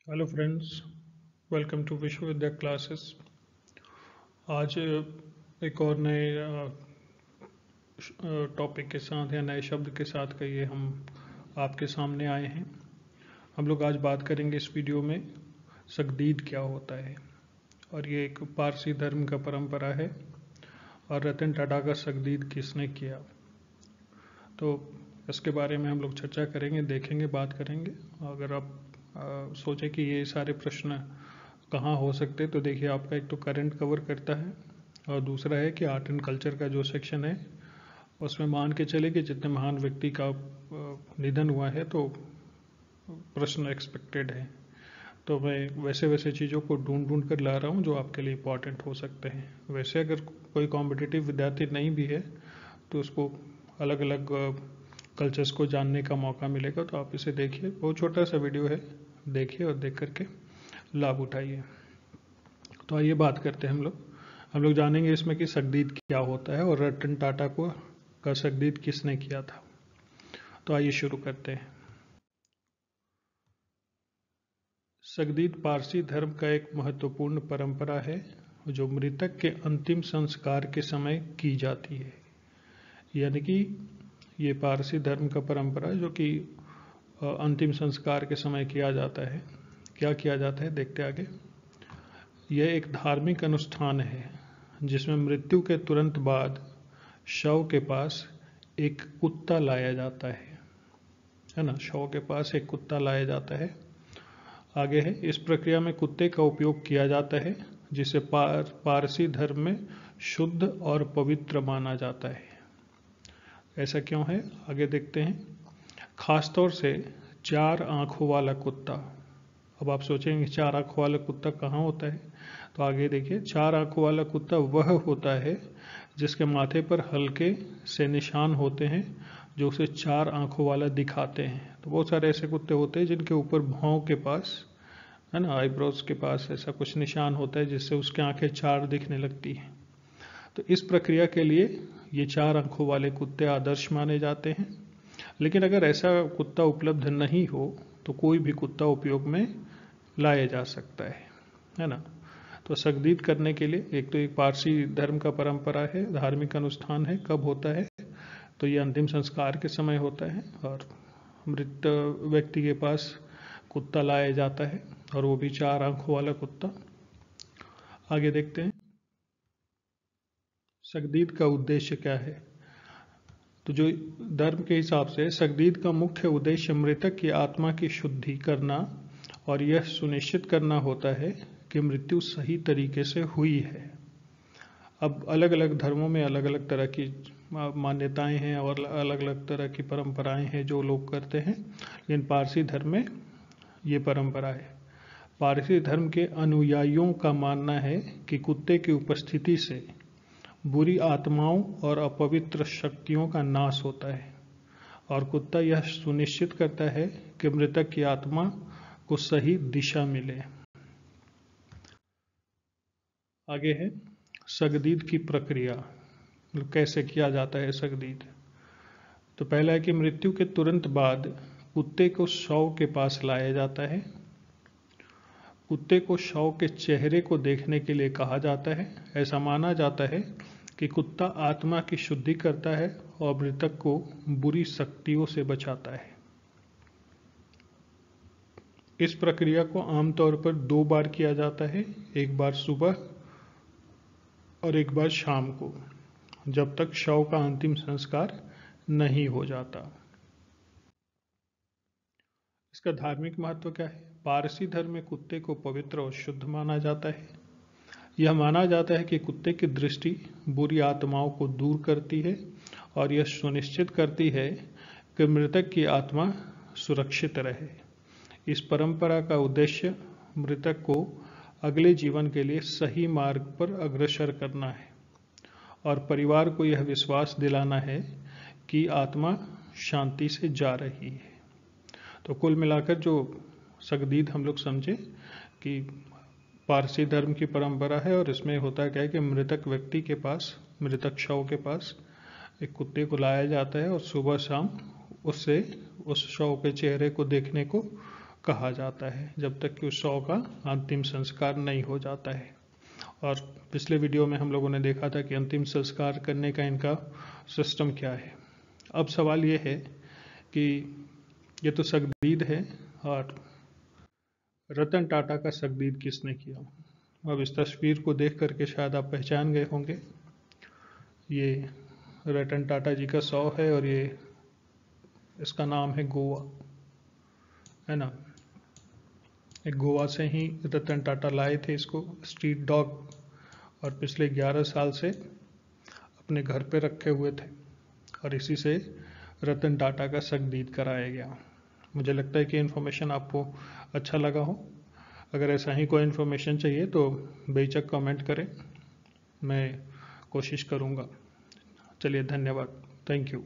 Hello friends, welcome to Vishwavidya classes. आज एक और नए टॉपिक के साथ या नए शब्द के साथ कहिए हम आपके सामने आए हैं। हम लोग आज बात करेंगे इस वीडियो में सगदीद क्या होता है। और ये एक पारसी धर्म का परंपरा है और रतन टाटा का सगदीद किसने किया, तो इसके बारे में हम लोग चर्चा करेंगे, देखेंगे, बात करेंगे। अगर आप सोचे कि ये सारे प्रश्न कहाँ हो सकते, तो देखिए आपका एक तो करंट कवर करता है और दूसरा है कि आर्ट एंड कल्चर का जो सेक्शन है उसमें मान के चले कि जितने महान व्यक्ति का निधन हुआ है तो प्रश्न एक्सपेक्टेड है। तो मैं वैसे वैसे चीज़ों को ढूंढ कर ला रहा हूँ जो आपके लिए इम्पॉर्टेंट हो सकते हैं। वैसे अगर कोई कॉम्पिटिटिव विद्यार्थी नहीं भी है तो उसको अलग अलग कल्चर्स को जानने का मौका मिलेगा। तो आप इसे देखिए, बहुत छोटा सा वीडियो है, देखिए और देख करके लाभ उठाइए। तो आइए बात करते हैं हम लोग जानेंगे इसमें कि सगदीद क्या होता है और रतन टाटा का सगदीद किसने किया था। तो आइए शुरू करते हैं। सगदीद पारसी धर्म का एक महत्वपूर्ण परंपरा है जो मृतक के अंतिम संस्कार के समय की जाती है। यानी कि ये पारसी धर्म का परंपरा है जो कि अंतिम संस्कार के समय किया जाता है। क्या किया जाता है, देखते आगे। यह एक धार्मिक अनुष्ठान है जिसमें मृत्यु के तुरंत बाद शव के पास एक कुत्ता लाया जाता है ना। शव के पास एक कुत्ता लाया जाता है। आगे है, इस प्रक्रिया में कुत्ते का उपयोग किया जाता है जिसे पारसी धर्म में शुद्ध और पवित्र माना जाता है। ऐसा क्यों है, आगे देखते हैं। खासतौर से 4 आंखों वाला कुत्ता। अब आप सोचेंगे 4 आंखों वाला कुत्ता कहाँ होता है, तो आगे देखिए। 4 आंखों वाला कुत्ता वह होता है जिसके माथे पर हल्के से निशान होते हैं जो उसे 4 आंखों वाला दिखाते हैं। तो बहुत सारे ऐसे कुत्ते होते हैं जिनके ऊपर भौं के पास, है ना, आईब्रोज के पास ऐसा कुछ निशान होता है जिससे उसकी आंखें 4 दिखने लगती हैं। तो इस प्रक्रिया के लिए ये 4 आंखों वाले कुत्ते आदर्श माने जाते हैं। लेकिन अगर ऐसा कुत्ता उपलब्ध नहीं हो तो कोई भी कुत्ता उपयोग में लाया जा सकता है ना। तो सगदीद करने के लिए एक तो एक पारसी धर्म का परंपरा है, धार्मिक अनुष्ठान है। कब होता है, तो ये अंतिम संस्कार के समय होता है और मृत व्यक्ति के पास कुत्ता लाया जाता है और वो भी 4 आंखों वाला कुत्ता। आगे देखते हैं सगदीद का उद्देश्य क्या है। तो जो धर्म के हिसाब से सगदीद का मुख्य उद्देश्य मृतक की आत्मा की शुद्धि करना और यह सुनिश्चित करना होता है कि मृत्यु सही तरीके से हुई है। अब अलग अलग धर्मों में अलग अलग तरह की मान्यताएं हैं और अलग अलग तरह की परंपराएं हैं जो लोग करते हैं, लेकिन पारसी धर्म में ये परंपरा है। पारसी धर्म के अनुयायियों का मानना है कि कुत्ते की उपस्थिति से बुरी आत्माओं और अपवित्र शक्तियों का नाश होता है और कुत्ता यह सुनिश्चित करता है कि मृतक की आत्मा को सही दिशा मिले। आगे है सगदीद की प्रक्रिया, कैसे किया जाता है सगदीद। तो पहला है कि मृत्यु के तुरंत बाद कुत्ते को शव के पास लाया जाता है। कुत्ते को शव के चेहरे को देखने के लिए कहा जाता है। ऐसा माना जाता है कि कुत्ता आत्मा की शुद्धि करता है और मृतक को बुरी शक्तियों से बचाता है। इस प्रक्रिया को आमतौर पर 2 बार किया जाता है, एक बार सुबह और एक बार शाम को, जब तक शव का अंतिम संस्कार नहीं हो जाता। इसका धार्मिक महत्व क्या है। पारसी धर्म में कुत्ते को पवित्र और शुद्ध माना जाता है। यह माना जाता है कि कुत्ते की दृष्टि बुरी आत्माओं को दूर करती है और यह सुनिश्चित करती है कि मृतक की आत्मा सुरक्षित रहे। इस परंपरा का उद्देश्य मृतक को अगले जीवन के लिए सही मार्ग पर अग्रसर करना है और परिवार को यह विश्वास दिलाना है कि आत्मा शांति से जा रही है। तो कुल मिलाकर जो सगदीद हम लोग समझे कि पारसी धर्म की परंपरा है और इसमें होता क्या है कि मृतक व्यक्ति के पास, मृतक शव के पास एक कुत्ते को लाया जाता है और सुबह शाम उससे उस शव के चेहरे को देखने को कहा जाता है, जब तक कि उस शव का अंतिम संस्कार नहीं हो जाता है। और पिछले वीडियो में हम लोगों ने देखा था कि अंतिम संस्कार करने का इनका सिस्टम क्या है। अब सवाल ये है कि ये तो सगदीद है, और रतन टाटा का सगदीद किसने किया। अब इस तस्वीर को देख करके शायद आप पहचान गए होंगे, ये रतन टाटा जी का शव है और ये इसका नाम है गोवा, है ना। एक गोवा से ही रतन टाटा लाए थे इसको, स्ट्रीट डॉग, और पिछले 11 साल से अपने घर पे रखे हुए थे, और इसी से रतन टाटा का सगदीद कराया गया। मुझे लगता है कि इन्फॉर्मेशन आपको अच्छा लगा हो। अगर ऐसा ही कोई इन्फॉर्मेशन चाहिए तो बेहिचक कमेंट करें, मैं कोशिश करूँगा। चलिए, धन्यवाद, थैंक यू।